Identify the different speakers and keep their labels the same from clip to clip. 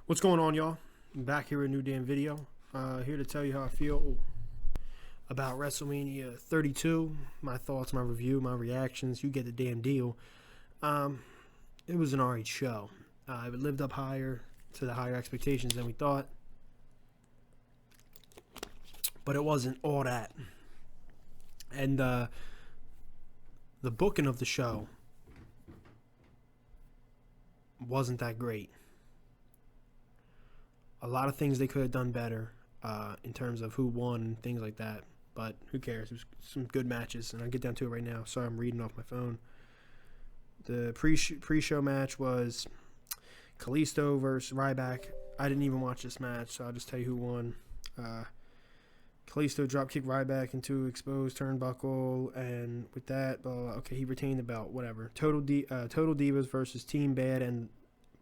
Speaker 1: What's going on, y'all? I'm back here with a new damn video. Here to tell you how I feel about WrestleMania 32. My thoughts, my review, my reactions. You get the damn deal. It was an alright show. It lived up higher to the higher expectations than we thought. But it wasn't all that. And the booking of the show wasn't that great. A lot of things they could have done better in terms of who won and things like that. But who cares? It was some good matches, and I'll get down to it right now. Sorry, I'm reading off my phone. The pre-show match was Kalisto versus Ryback. I didn't even watch this match, so I'll just tell you who won. Kalisto dropkicked Ryback into exposed turnbuckle, and with that, okay, he retained the belt. Whatever. Total Divas versus Team Bad and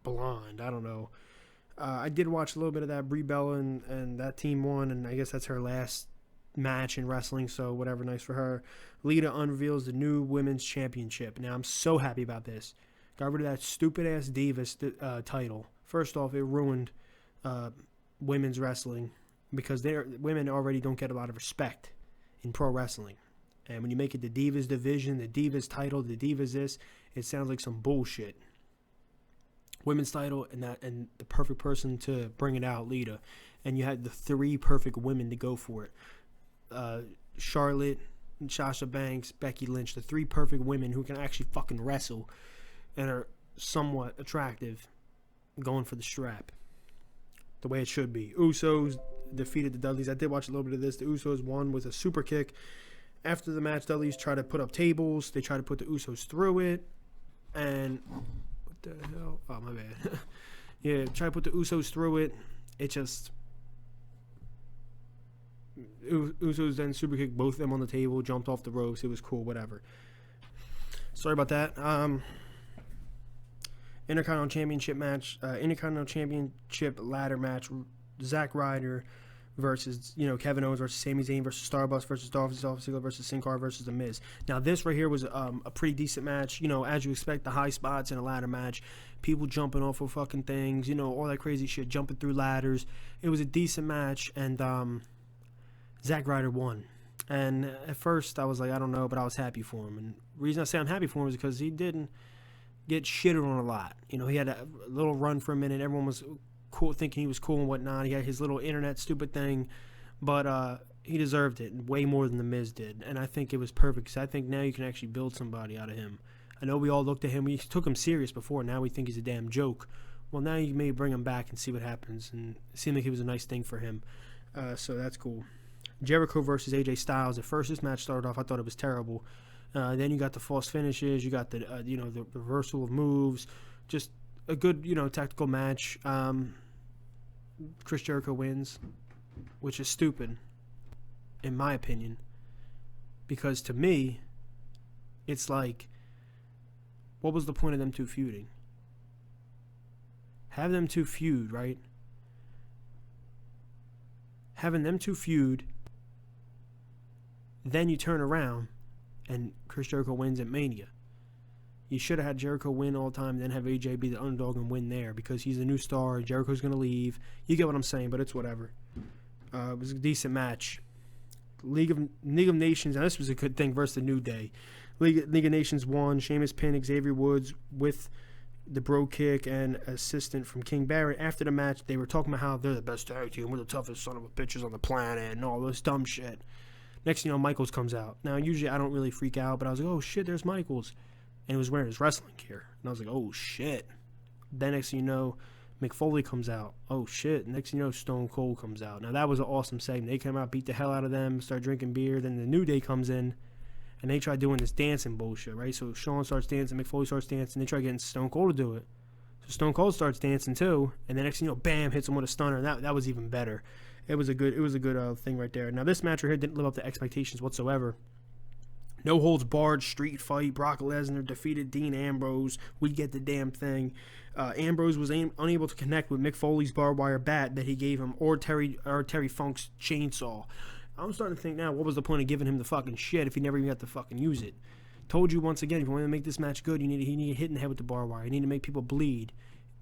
Speaker 1: Blonde. I don't know. I did watch a little bit of that. Brie Bella and that team won, and I guess that's her last match in wrestling, so whatever, nice for her. Lita unveils the new women's championship. Now, I'm so happy about this. Got rid of that stupid-ass Divas title. First off, it ruined women's wrestling because women already don't get a lot of respect in pro wrestling. And when you make it the Divas division, the Divas title, the Divas this, it sounds like some bullshit. Women's title and the perfect person to bring it out, Lita, and you had the three perfect women to go for it: Charlotte, Sasha Banks, Becky Lynch, the three perfect women who can actually fucking wrestle and are somewhat attractive, going for the strap, the way it should be. Usos defeated the Dudley'S. I did watch a little bit of this. The Usos won with a super kick. After the match, Dudley'S tried to put up tables. They tried to put the Usos through it, and the hell? Oh, my bad. Yeah, try to put the Usos through it. It just... Usos then super kicked both of them on the table, jumped off the ropes. It was cool, whatever. Sorry about that. Intercontinental Championship match. Intercontinental Championship ladder match. Zack Ryder versus, Kevin Owens versus Sami Zayn versus Stardust versus Dolph Ziggler versus Sin Cara versus The Miz. Now, this right here was a pretty decent match. As you expect, the high spots in a ladder match. People jumping off of fucking things, all that crazy shit, jumping through ladders. It was a decent match, and Zack Ryder won. And at first, I was like, I don't know, but I was happy for him. And the reason I say I'm happy for him is because he didn't get shitted on a lot. He had a little run for a minute. Everyone was cool, thinking he was cool and whatnot. He had his little internet stupid thing, but he deserved it way more than The Miz did, and I think it was perfect because I think now you can actually build somebody out of him. I know we all looked at him, we took him serious before, now we think he's a damn joke. Well, now you may bring him back and see what happens, and it seemed like it was a nice thing for him, so that's cool. Jericho versus AJ Styles. At first, this match started off, I thought it was terrible. Then you got the false finishes, you got the the reversal of moves, just a good tactical match. Chris Jericho wins, which is stupid, in my opinion, because to me, it's like, what was the point of them two feuding? Have them two feud, right? Having them two feud, then you turn around and Chris Jericho wins at Mania. You should have had Jericho win all the time and then have AJ be the underdog and win there because he's a new star. Jericho's going to leave. You get what I'm saying, but it's whatever. It was a decent match. League of Nations, and this was a good thing versus the New Day. League of Nations won. Sheamus pinned Xavier Woods with the bro kick and assistant from King Barrett. After the match, they were talking about how they're the best tag team. We're the toughest son of a bitches on the planet and all this dumb shit. Next thing you know, Michaels comes out. Now, usually I don't really freak out, but I was like, oh shit, there's Michaels. And he was wearing his wrestling gear. And I was like, oh, shit. Then next thing you know, Mick Foley comes out. Oh, shit. Next thing you know, Stone Cold comes out. Now, that was an awesome segment. They came out, beat the hell out of them, start drinking beer. Then the New Day comes in, and they try doing this dancing bullshit, right? So Shawn starts dancing, Mick Foley starts dancing. They try getting Stone Cold to do it. So Stone Cold starts dancing, too. And then next thing you know, bam, hits him with a stunner. And that was even better. It was a good thing right there. Now, this match right here didn't live up to expectations whatsoever. No holds barred street fight. Brock Lesnar defeated Dean Ambrose. We get the damn thing. Ambrose was unable to connect with Mick Foley's barbed wire bat that he gave him, or Terry Funk's chainsaw. I'm starting to think now, what was the point of giving him the fucking shit if he never even got to fucking use it? Told you once again, if you want to make this match good, he need to hit in the head with the barbed wire. You need to make people bleed.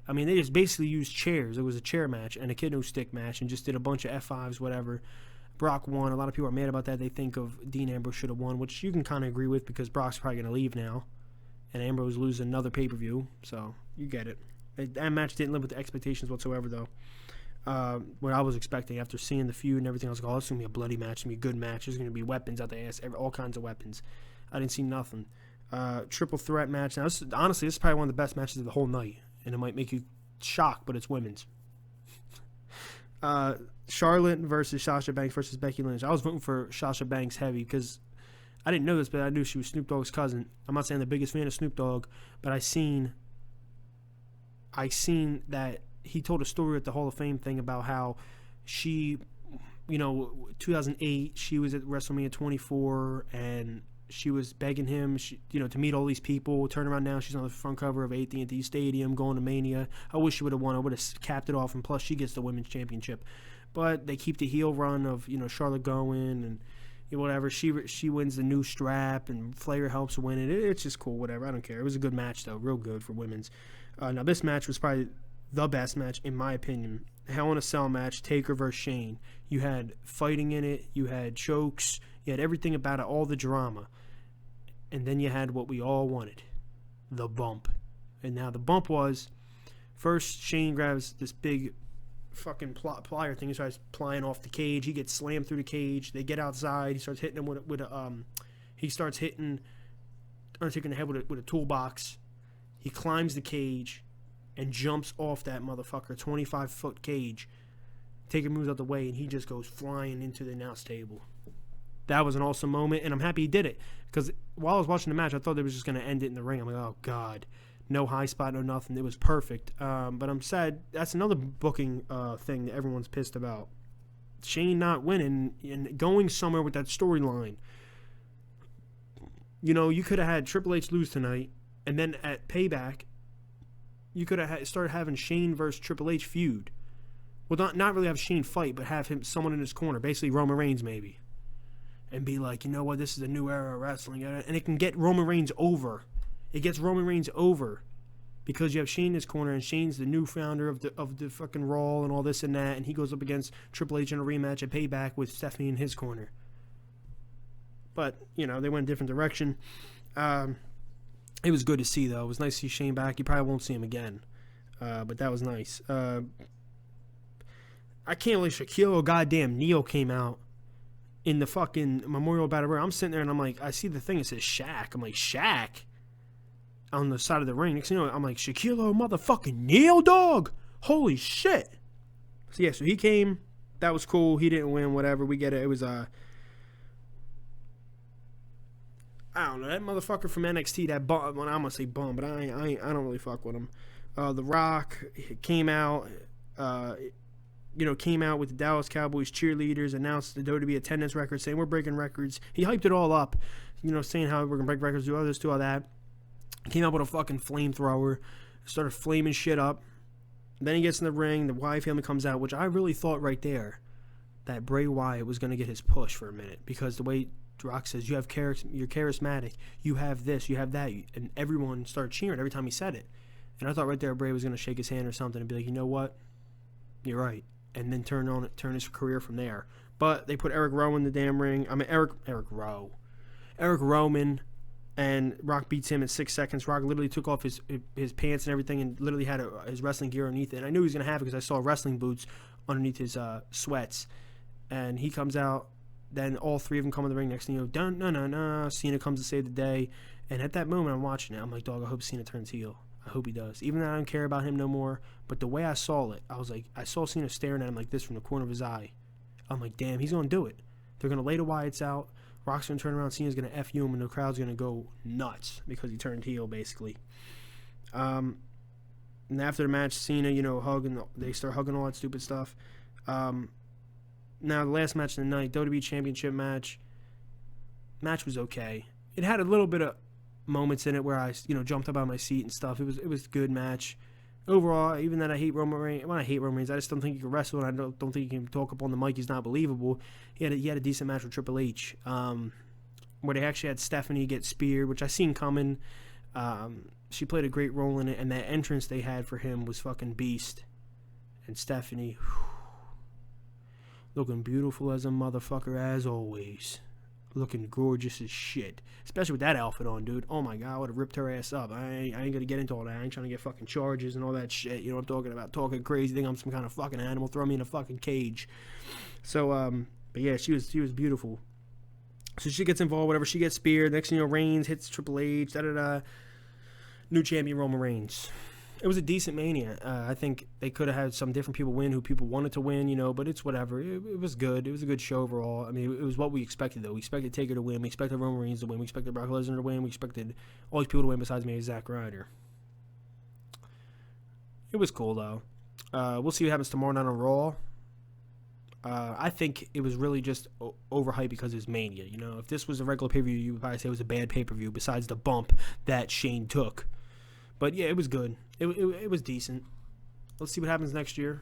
Speaker 1: I mean, they just basically used chairs. It was a chair match and a kendo stick match and just did a bunch of F5s, whatever. Brock won. A lot of people are mad about that. They think of Dean Ambrose should have won, which you can kind of agree with because Brock's probably going to leave now. And Ambrose loses another pay-per-view, so you get it. That match didn't live with the expectations whatsoever, though. What I was expecting after seeing the feud and everything, I was like, oh, it's going to be a bloody match. It's going to be a good match. There's going to be weapons out the ass, all kinds of weapons. I didn't see nothing. Triple threat match. Now, honestly, this is probably one of the best matches of the whole night, and it might make you shocked, but it's women's. Charlotte versus Sasha Banks versus Becky Lynch. I was voting for Sasha Banks heavy because I didn't know this, but I knew she was Snoop Dogg's cousin. I'm not saying the biggest fan of Snoop Dogg, but I seen that he told a story at the Hall of Fame thing about how she, 2008, she was at WrestleMania 24 and she was begging him, to meet all these people. Turn around now, she's on the front cover of AT&T Stadium, going to Mania. I wish she would have won. I would have capped it off, and plus she gets the women's championship. But they keep the heel run of Charlotte going and whatever. She wins the new strap, and Flair helps win it. It's just cool, whatever. I don't care. It was a good match though, real good for women's. Now this match was probably the best match in my opinion. Hell in a Cell match, Taker versus Shane. You had fighting in it. You had chokes. You had everything about it, all the drama. And then you had what we all wanted, the bump. And now the bump was, first Shane grabs this big fucking plier thing. He starts plying off the cage. He gets slammed through the cage. They get outside. He starts hitting him he starts hitting Undertaker in the head with a toolbox. He climbs the cage and jumps off that motherfucker, 25-foot cage. Taker moves out the way, and he just goes flying into the announce table. That was an awesome moment, and I'm happy he did it. Because while I was watching the match, I thought they was just going to end it in the ring. I'm like, oh, God. No high spot, no nothing. It was perfect. But I'm sad. That's another booking thing that everyone's pissed about. Shane not winning and going somewhere with that storyline. You could have had Triple H lose tonight, and then at Payback, you could have started having Shane versus Triple H feud. Well, not really have Shane fight, but have someone in his corner, basically Roman Reigns maybe. And be like, you know what, this is a new era of wrestling. And it can get Roman Reigns over. It gets Roman Reigns over. Because you have Shane in his corner, and Shane's the new founder of the fucking Raw and all this and that. And he goes up against Triple H in a rematch at Payback with Stephanie in his corner. But, they went a different direction. It was good to see, though. It was nice to see Shane back. You probably won't see him again. But that was nice. I can't believe Shaquille O'Neal came out in the fucking Memorial Battle Royal. I'm sitting there and I'm like, I see the thing. It says Shaq. I'm like, Shaq? On the side of the ring. Next thing you know, I'm like, Shaquille motherfucking Neal, dog. Holy shit. So yeah, so he came. That was cool. He didn't win, whatever. We get it. It was, I don't know, that motherfucker from NXT, that bum, well, I'm gonna say bum, but I don't really fuck with him. The Rock came out, came out with the Dallas Cowboys cheerleaders, announced the WWE attendance record, saying we're breaking records. He hyped it all up, saying how we're gonna break records, do all this, do all that. Came out with a fucking flamethrower, started flaming shit up. Then he gets in the ring, the Wyatt family comes out, which I really thought right there that Bray Wyatt was gonna get his push for a minute, because the way Rock says, you're charismatic, you have this, you have that, and everyone started cheering every time he said it. And I thought right there Bray was going to shake his hand or something and be like, you know what, you're right, and then turn his career from there. But they put Eric Rowan in the damn ring. Eric Rowan, and Rock beats him in 6 seconds. Rock literally took off his pants and everything and literally had his wrestling gear underneath it. And I knew he was going to have it because I saw wrestling boots underneath his sweats. And he comes out. Then all three of them come in the ring. Next thing you know, Cena comes to save the day. And at that moment, I'm watching it. I'm like, dog, I hope Cena turns heel. I hope he does. Even though I don't care about him no more. But the way I saw it, I was like, I saw Cena staring at him like this from the corner of his eye. I'm like, damn, he's going to do it. They're going to lay the Wyatts out. Rock's going to turn around. Cena's going to F you him, and the crowd's going to go nuts because he turned heel, basically. And after the match, Cena, they start hugging all that stupid stuff. Now, the last match of the night, WWE Championship match. Match was okay. It had a little bit of moments in it where I, jumped up out of my seat and stuff. It was a good match. Overall, even that I hate Roman Reigns. Well, I hate Roman Reigns. I just don't think he can wrestle, and I don't think he can talk up on the mic. He's not believable. He had a decent match with Triple H, where they actually had Stephanie get speared, which I seen coming. she played a great role in it, and that entrance they had for him was fucking beast. And Stephanie, looking beautiful as a motherfucker as always. Looking gorgeous as shit. Especially with that outfit on, dude. Oh my god, I would have ripped her ass up. I ain't gonna get into all that. I ain't trying to get fucking charges and all that shit. You know what I'm talking about? Talking crazy, think I'm some kind of fucking animal. Throw me in a fucking cage. So, but yeah, she was beautiful. So she gets involved, whatever. She gets speared. Next thing you know, Reigns hits Triple H. Da-da-da. New champion Roman Reigns. It was a decent Mania. I think they could have had some different people win who people wanted to win, you know, but it's whatever. It was good. It was a good show overall. I mean, it was what we expected, though. We expected Taker to win. We expected Roman Reigns to win. We expected Brock Lesnar to win. We expected all these people to win besides maybe Zack Ryder. It was cool, though. We'll see what happens tomorrow night on Raw. I think it was really just overhyped because it was Mania. You know, if this was a regular pay-per-view, you would probably say it was a bad pay-per-view besides the bump that Shane took. But yeah, it was good. It was decent. Let's see what happens next year.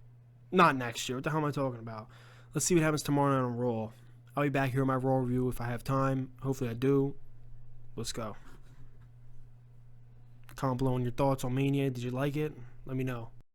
Speaker 1: Not next year. What the hell am I talking about? Let's see what happens tomorrow night on Raw. I'll be back here on my Raw review if I have time. Hopefully I do. Let's go. Comment below on your thoughts on Mania. Did you like it? Let me know.